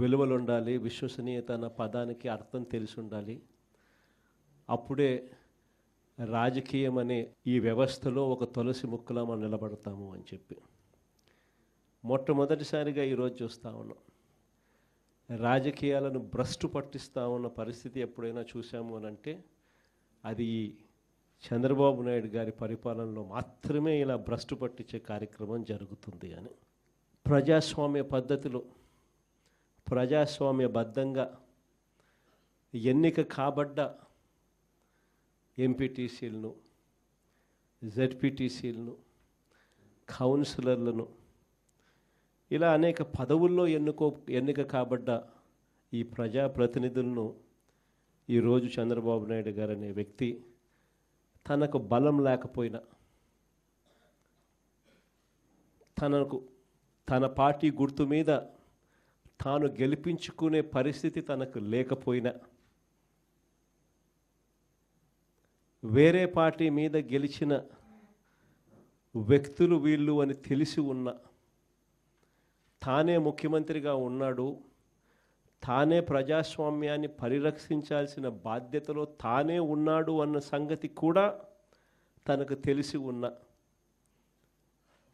విలువలు ఉండాలి, విశ్వసనీయత అన్న పదానికి అర్థం తెలిసి ఉండాలి. అప్పుడే రాజకీయం అనే ఈ వ్యవస్థలో ఒక తులసి ముక్కలా మనం నిలబడతాము అని చెప్పి మొట్టమొదటిసారిగా ఈరోజు చూస్తూ ఉన్నాం. రాజకీయాలను భ్రష్టు పట్టిస్తూ ఉన్న పరిస్థితి ఎప్పుడైనా చూసాము అని అంటే అది చంద్రబాబు నాయుడు గారి పరిపాలనలో మాత్రమే ఇలా భ్రష్టు పట్టించే కార్యక్రమం జరుగుతుంది అని. ప్రజాస్వామ్య పద్ధతిలో ప్రజాస్వామ్యబద్ధంగా ఎన్నిక కాబడ్డ ఎంపీటీసీలను, జెడ్పీటీసీలను, కౌన్సిలర్లను ఇలా అనేక పదవుల్లో ఎన్నిక కాబడ్డ ఈ ప్రజాప్రతినిధులను ఈరోజు చంద్రబాబు నాయుడు గారు అనే వ్యక్తి తనకు బలం లేకపోయినా, తన పార్టీ గుర్తు మీద తాను గెలిపించుకునే పరిస్థితి తనకు లేకపోయినా, వేరే పార్టీ మీద గెలిచిన వ్యక్తులు వీళ్ళు అని తెలిసి ఉన్న, తానే ముఖ్యమంత్రిగా ఉన్నాడు, తానే ప్రజాస్వామ్యాన్ని పరిరక్షించాల్సిన బాధ్యతలో తానే ఉన్నాడు అన్న సంగతి కూడా తనకు తెలిసి ఉన్న,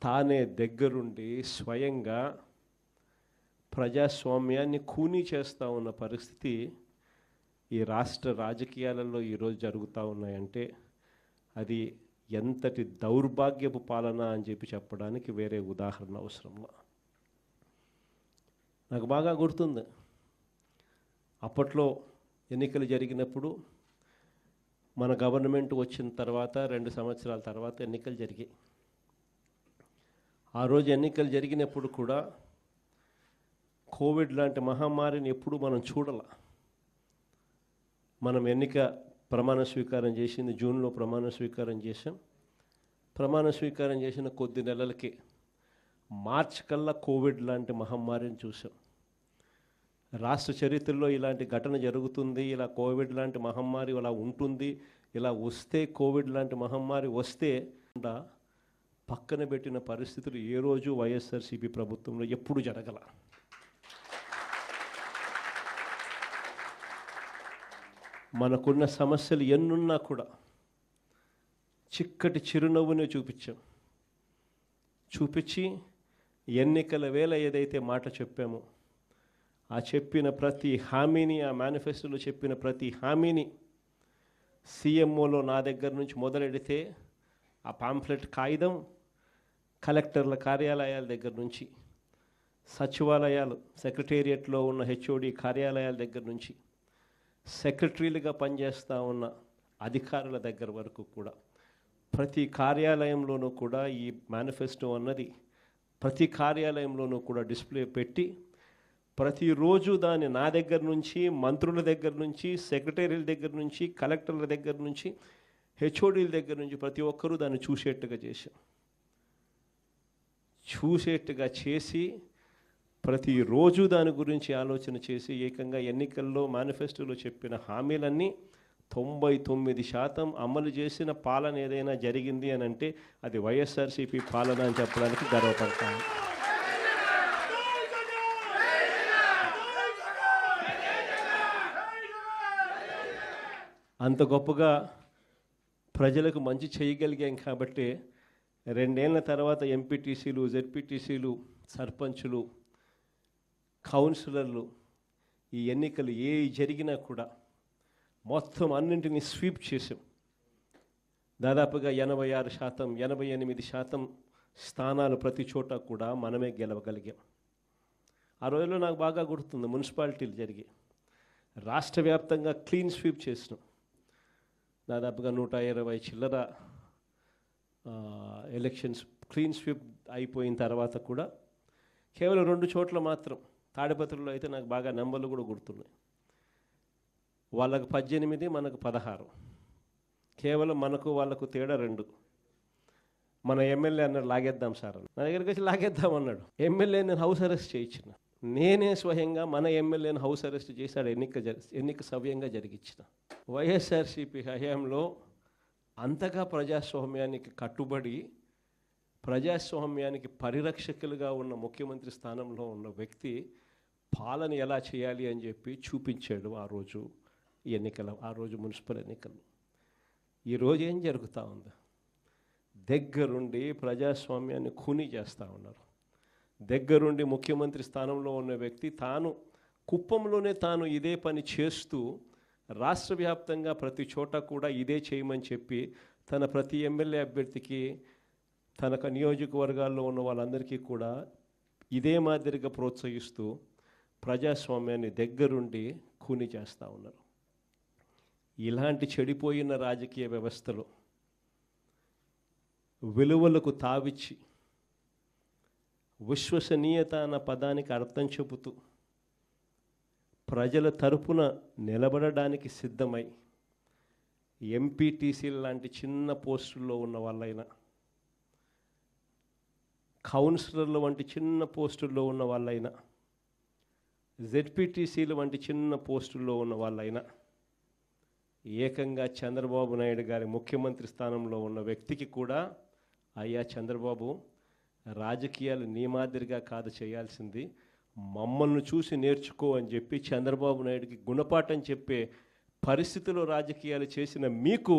తానే దగ్గరుండి స్వయంగా ప్రజాస్వామ్యాన్ని ఖూనీ చేస్తూ ఉన్న పరిస్థితి ఈ రాష్ట్ర రాజకీయాలలో ఈరోజు జరుగుతూ ఉన్నాయంటే అది ఎంతటి దౌర్భాగ్యపు పాలన అని చెప్పడానికి వేరే ఉదాహరణ అవసరంలా. నాకు బాగా గుర్తుంది, అప్పట్లో ఎన్నికలు జరిగినప్పుడు మన గవర్నమెంట్ వచ్చిన తర్వాత 2 సంవత్సరాల తర్వాత ఎన్నికలు జరిగాయి. ఆ రోజు ఎన్నికలు జరిగినప్పుడు కూడా కోవిడ్ లాంటి మహమ్మారిని ఎప్పుడు మనం చూడాల. మనం ఎన్నిక ప్రమాణ స్వీకారం చేసింది జూన్లో ప్రమాణ స్వీకారం చేసాం. ప్రమాణ స్వీకారం చేసిన కొద్ది నెలలకే మార్చి కల్లా కోవిడ్ లాంటి మహమ్మారిని చూసాం. రాష్ట్ర చరిత్రలో ఇలాంటి ఘటన జరుగుతుంది, ఇలా కోవిడ్ లాంటి మహమ్మారి ఇలా ఉంటుంది, ఇలా వస్తే కోవిడ్ లాంటి మహమ్మారి వస్తే పక్కన పెట్టిన పరిస్థితులు ఏ రోజు వైఎస్ఆర్సీపీ ప్రభుత్వంలో ఎప్పుడు జరగల. మనకున్న సమస్యలు ఎన్నున్నా కూడా చిక్కటి చిరునవ్వునే చూపించి ఎన్నికల వేళ ఏదైతే మాట చెప్పామో ఆ చెప్పిన ప్రతి హామీని, ఆ మేనిఫెస్టోలో చెప్పిన ప్రతి హామీని సీఎంఓలో నా దగ్గర నుంచి మొదలెడితే ఆ పాంఫ్లెట్ కాగితం కలెక్టర్ల కార్యాలయాల దగ్గర నుంచి, సచివాలయాలు సెక్రటేరియట్లో ఉన్న హెచ్ఓడి కార్యాలయాల దగ్గర నుంచి, సెక్రటరీలుగా పనిచేస్తూ ఉన్న అధికారుల దగ్గర వరకు కూడా ప్రతి కార్యాలయంలోనూ కూడా ఈ మేనిఫెస్టో అన్నది ప్రతి కార్యాలయంలోనూ కూడా డిస్ప్లే పెట్టి ప్రతిరోజు దాన్ని నా దగ్గర నుంచి, మంత్రుల దగ్గర నుంచి, సెక్రటరీల దగ్గర నుంచి, కలెక్టర్ల దగ్గర నుంచి, హెచ్ఓడీల దగ్గర నుంచి ప్రతి ఒక్కరూ దాన్ని చూసేట్టుగా చేసి ప్రతిరోజు దాని గురించి ఆలోచన చేసి ఏకంగా ఎన్నికల్లో మేనిఫెస్టోలో చెప్పిన హామీలన్నీ 99% అమలు చేసిన పాలన ఏదైనా జరిగింది అని అంటే అది వైఎస్ఆర్సీపీ పాలన అని చెప్పడానికి గర్వపడతాను. అంత గొప్పగా ప్రజలకు మంచి చేయగలిగాం కాబట్టి 2 ఏళ్ల తర్వాత ఎంపీటీసీలు, జెడ్పీటీసీలు, సర్పంచులు, కౌన్సిలర్లు ఈ ఎన్నికలు ఏ జరిగినా కూడా మొత్తం అన్నింటినీ స్వీప్ చేసాం. దాదాపుగా 86%, 88% స్థానాలు ప్రతి చోట కూడా మనమే గెలవగలిగాం. ఆ రోజుల్లో నాకు బాగా గుర్తుంది, మున్సిపాలిటీలు జరిగాయి, రాష్ట్ర వ్యాప్తంగా క్లీన్ స్వీప్ చేసినాం. దాదాపుగా 120 చిల్లర ఎలక్షన్స్ క్లీన్ స్వీప్ అయిపోయిన తర్వాత కూడా కేవలం 2 చోట్ల మాత్రం, తాడిపత్రిలో అయితే నాకు బాగా నెంబర్లు కూడా గుర్తున్నాయి, వాళ్ళకు 18, మనకు 16, కేవలం వాళ్ళకు తేడా 2. మన ఎమ్మెల్యే అన్నాడు లాగేద్దాం సార్ అని, నా దగ్గరికి వచ్చి లాగేద్దాం అన్నాడు. ఎమ్మెల్యే నేను హౌస్ అరెస్ట్ చేయించిన, నేనే స్వయంగా మన ఎమ్మెల్యేని హౌస్ అరెస్ట్ చేశాడు, ఎన్నిక సవ్యంగా జరిగించిన. వైఎస్ఆర్సీపీ హయాంలో అంతగా ప్రజాస్వామ్యానికి కట్టుబడి ప్రజాస్వామ్యానికి పరిరక్షకులుగా ఉన్న ముఖ్యమంత్రి స్థానంలో ఉన్న వ్యక్తి పాలన ఎలా చేయాలి అని చెప్పి చూపించాడు ఆ రోజు మున్సిపల్ ఎన్నికలు. ఈరోజు ఏం జరుగుతూ ఉంది? దగ్గరుండి ప్రజాస్వామ్యాన్ని ఖూనీ చేస్తూ ఉన్నారు. దగ్గరుండి ముఖ్యమంత్రి స్థానంలో ఉన్న వ్యక్తి కుప్పంలోనే ఇదే పని చేస్తూ రాష్ట్ర వ్యాప్తంగా ప్రతి చోట కూడా ఇదే చేయమని చెప్పి తన ప్రతి ఎమ్మెల్యే అభ్యర్థికి తన నియోజకవర్గాల్లో ఉన్న వాళ్ళందరికీ కూడా ఇదే మాదిరిగా ప్రోత్సహిస్తూ ప్రజాస్వామ్యాన్ని దగ్గరుండి ఖూనీ చేస్తూ ఉన్నారు. ఇలాంటి చెడిపోయిన రాజకీయ వ్యవస్థలో విలువలకు తావిచ్చి విశ్వసనీయత అన్న పదానికి అర్థం చెబుతూ ప్రజల తరపున నిలబడడానికి సిద్ధమై ఎంపీటీసీల లాంటి చిన్న పోస్టుల్లో ఉన్న వాళ్ళైనా, కౌన్సిలర్ల వంటి చిన్న పోస్టుల్లో ఉన్న వాళ్ళైనా, జెడ్పీటీసీల వంటి చిన్న పోస్టుల్లో ఉన్న వాళ్ళైనా, ఏకంగా చంద్రబాబు నాయుడు గారి ముఖ్యమంత్రి స్థానంలో ఉన్న వ్యక్తికి కూడా, అయ్యా చంద్రబాబు, రాజకీయాలు నీ మాదిరిగా కాదు చేయాల్సింది, మమ్మల్ని చూసి నేర్చుకో అని చెప్పి చంద్రబాబు నాయుడికి గుణపాఠం చెప్పే పరిస్థితిలో రాజకీయాలు చేసిన మీకు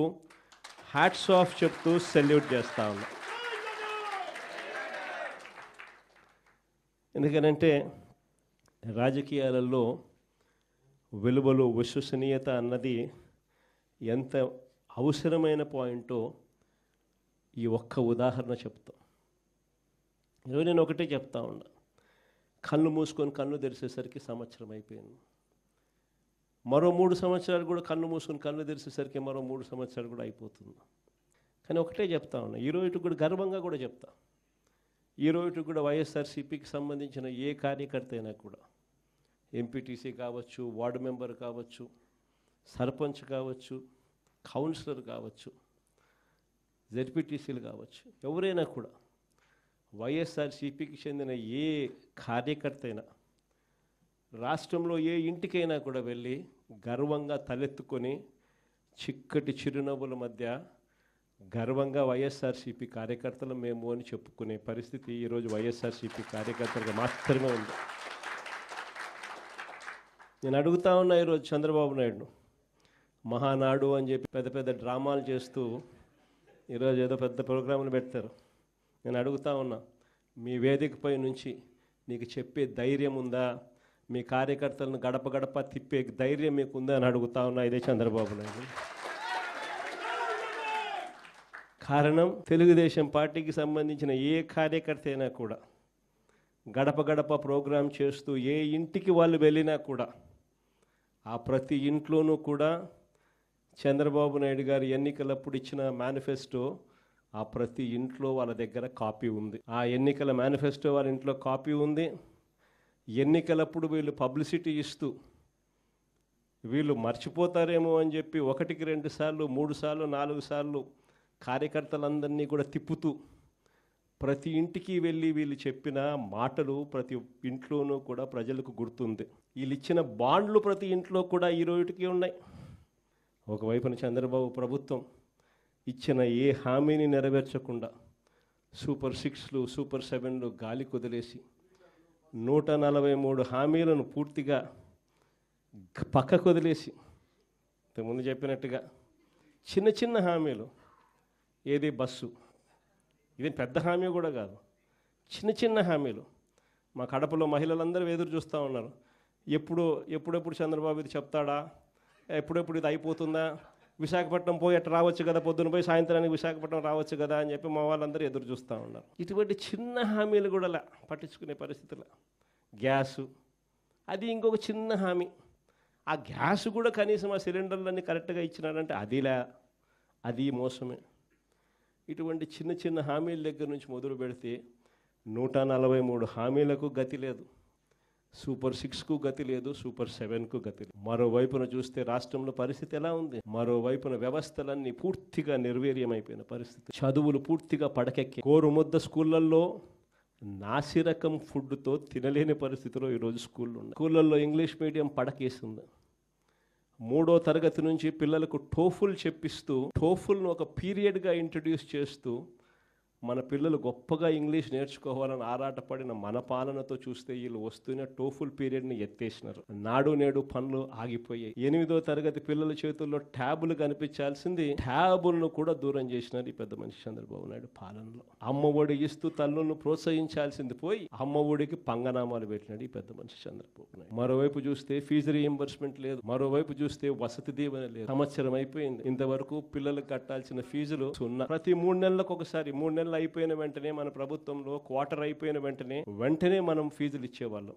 హ్యాట్స్ ఆఫ్ చెప్తూ సెల్యూట్ చేస్తా ఉన్నా. ఎందుకనంటే రాజకీయాలలో విలువలు, విశ్వసనీయత అన్నది ఎంత అవసరమైన పాయింటో ఈ ఒక్క ఉదాహరణ చెప్తాం. ఈరోజు నేను ఒకటే చెప్తా ఉన్నా, కళ్ళు మూసుకొని కళ్ళు తెరిచేసరికి సంవత్సరం అయిపోయింది. మరో 3 సంవత్సరాలు కూడా కళ్ళు మూసుకొని కళ్ళు తెరిచేసరికి మరో 3 సంవత్సరాలు కూడా అయిపోతుంది. కానీ ఒకటే చెప్తా ఉన్నా, ఈరోజు కూడా గర్వంగా కూడా చెప్తా, ఈరోజు కూడా వైఎస్ఆర్సీపీకి సంబంధించిన ఏ కార్యకర్త అయినా కూడా, ఎంపీటీసీ కావచ్చు, వార్డు మెంబర్ కావచ్చు, సర్పంచ్ కావచ్చు, కౌన్సిలర్ కావచ్చు, జెడ్పీటీసీలు కావచ్చు, ఎవరైనా కూడా వైఎస్ఆర్సీపీకి చెందిన ఏ కార్యకర్త అయినా రాష్ట్రంలో ఏ ఇంటికైనా కూడా వెళ్ళి గర్వంగా తలెత్తుకొని చిక్కటి చిరునవ్వుల మధ్య గర్వంగా వైఎస్ఆర్సీపీ కార్యకర్తలు మేము అని చెప్పుకునే పరిస్థితి ఈరోజు వైఎస్ఆర్సీపీ కార్యకర్తలకు మాత్రమే ఉంది. నేను అడుగుతా ఉన్నా ఈరోజు చంద్రబాబు నాయుడును, మహానాడు అని చెప్పి పెద్ద పెద్ద డ్రామాలు చేస్తూ ఈరోజు ఏదో పెద్ద ప్రోగ్రాములు పెడతారు. నేను అడుగుతా ఉన్నా, మీ వేదికపై నుంచి నీకు చెప్పే ధైర్యం ఉందా? మీ కార్యకర్తలను గడప గడప తిప్పే ధైర్యం మీకు ఉందా అని అడుగుతా ఉన్నా ఇదే చంద్రబాబు నాయుడు. కారణం, తెలుగుదేశం పార్టీకి సంబంధించిన ఏ కార్యకర్త అయినా కూడా గడప గడప ప్రోగ్రాం చేస్తూ ఏ ఇంటికి వాళ్ళు వెళ్ళినా కూడా ఆ ప్రతి ఇంట్లోనూ కూడా చంద్రబాబు నాయుడు గారు ఎన్నికలప్పుడు ఇచ్చిన మేనిఫెస్టో ఆ ప్రతి ఇంట్లో వాళ్ళ దగ్గర కాపీ ఉంది. ఆ ఎన్నికల మేనిఫెస్టో వాళ్ళ ఇంట్లో కాపీ ఉంది. ఎన్నికలప్పుడు వీళ్ళు పబ్లిసిటీ ఇస్తూ వీళ్ళు మర్చిపోతారేమో అని చెప్పి 1కి 2 సార్లు 3 సార్లు 4 సార్లు కార్యకర్తలందరినీ కూడా తిప్పుతూ ప్రతి ఇంటికి వెళ్ళి వీళ్ళు చెప్పిన మాటలు ప్రతి ఇంట్లోనూ కూడా ప్రజలకు గుర్తుంది. వీళ్ళు ఇచ్చిన బాండ్లు ప్రతి ఇంట్లో కూడా ఈ రోజుకి ఉన్నాయి. ఒకవైపున చంద్రబాబు ప్రభుత్వం ఇచ్చిన ఏ హామీని నెరవేర్చకుండా సూపర్ 6లు, సూపర్ 7లు గాలి కుదిలేసి 143 హామీలను పూర్తిగా పక్కకు వదిలేసి, ఇంతకుముందు చెప్పినట్టుగా చిన్న చిన్న హామీలు, ఏది బస్సు, ఇది పెద్ద హామీ కూడా కాదు, చిన్న చిన్న హామీలు. మా కడపలో మహిళలందరూ ఎదురు చూస్తూ ఉన్నారు, ఎప్పుడెప్పుడు చంద్రబాబు ఇది చెప్తాడా, ఎప్పుడెప్పుడు ఇది అయిపోతుందా, విశాఖపట్నం పోయి అట్లా రావచ్చు కదా, పొద్దున పోయి సాయంత్రానికి విశాఖపట్నం రావచ్చు కదా అని చెప్పి మా వాళ్ళందరూ ఎదురు చూస్తూ ఉన్నారు. ఇటువంటి చిన్న హామీలు కూడా పట్టించుకునే పరిస్థితులు. గ్యాసు, అది ఇంకొక చిన్న హామీ. ఆ గ్యాస్ కూడా కనీసం ఆ సిలిండర్లన్నీ కరెక్ట్గా ఇచ్చినాడంటే అది మోసమే. ఇటువంటి చిన్న చిన్న హామీల దగ్గర నుంచి మొదలు పెడితే 143 హామీలకు గతి లేదు, సూపర్ 6కు గతి లేదు, సూపర్ 7కు గతి లేదు. మరోవైపున చూస్తే రాష్ట్రంలో పరిస్థితి ఎలా ఉంది? మరోవైపున వ్యవస్థలన్నీ పూర్తిగా నిర్వీర్యమైపోయిన పరిస్థితి. చదువులు పూర్తిగా పడకెక్కి కోరుముద్ద స్కూళ్ళల్లో నాసిరకం ఫుడ్తో తినలేని పరిస్థితిలో ఈరోజు స్కూళ్ళు ఉన్నాయి. స్కూళ్ళల్లో ఇంగ్లీష్ మీడియం పడకేస్తుంది. 3వ తరగతి నుంచి పిల్లలకు టోఫుల్ చెప్పిస్తూ, టోఫుల్ను ఒక పీరియడ్గా ఇంట్రడ్యూస్ చేస్తూ మన పిల్లలు గొప్పగా ఇంగ్లీష్ నేర్చుకోవాలని ఆరాటపడిన మన పాలనతో చూస్తే వీళ్ళు వస్తూనే టోఫుల్ పీరియడ్ని ఎత్తేసినారు. నాడు నేడు పనులు ఆగిపోయాయి. 8వ తరగతి పిల్లల చేతుల్లో ట్యాబులు కనిపించాల్సింది ట్యాబులను కూడా దూరం చేసినారు ఈ పెద్ద మనిషి చంద్రబాబు నాయుడు పాలనలో. అమ్మ ఒడి ఇస్తూ తల్లులను ప్రోత్సహించాల్సింది పోయి అమ్మ ఒడికి పంగనామాలు పెట్టినాడు ఈ పెద్ద మనిషి చంద్రబాబు నాయుడు. మరోవైపు చూస్తే ఫీజు రీయింబర్స్మెంట్ లేదు, మరోవైపు చూస్తే వసతి దీవెన లేదు. సంవత్సరం అయిపోయింది, ఇంతవరకు పిల్లలకు కట్టాల్సిన ఫీజులు సున్నా. ప్రతి 3 నెలలకు ఒకసారి, 3 నెలలు అయిపోయిన వెంటనే మన ప్రభుత్వంలో క్వార్టర్ అయిపోయిన వెంటనే మనం ఫీజులు ఇచ్చేవాళ్ళం.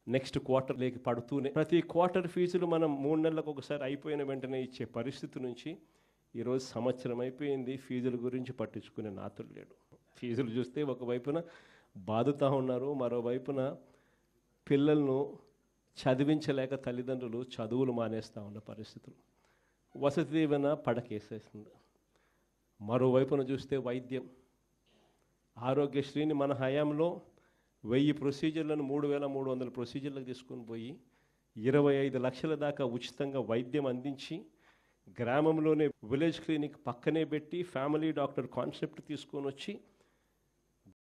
నెక్స్ట్ క్వార్టర్ లేకి పడుతూనే ప్రతి క్వార్టర్ ఫీజులు మనం 3 నెలలకు ఒకసారి అయిపోయిన వెంటనే ఇచ్చే పరిస్థితి నుంచి ఈరోజు సంవత్సరం అయిపోయింది, ఫీజుల గురించి పట్టించుకునే నాతులు లేడు. ఫీజులు చూస్తే ఒకవైపున బాదుతూ ఉన్నారు, మరోవైపున పిల్లలను చదివించలేక తల్లిదండ్రులు చదువులు మానేస్తూ ఉన్న పరిస్థితులు. వసతి దీవెన పడకేసేస్తుంది. మరోవైపున చూస్తే వైద్యం, ఆరోగ్యశ్రీని మన హయాంలో 1000 ప్రొసీజర్లను 3300 ప్రొసీజర్లకు తీసుకొని పోయి 25 లక్షల దాకా ఉచితంగా వైద్యం అందించి గ్రామంలోనే విలేజ్ క్లినిక్ పక్కనే పెట్టి ఫ్యామిలీ డాక్టర్ కాన్సెప్ట్ తీసుకొని వచ్చి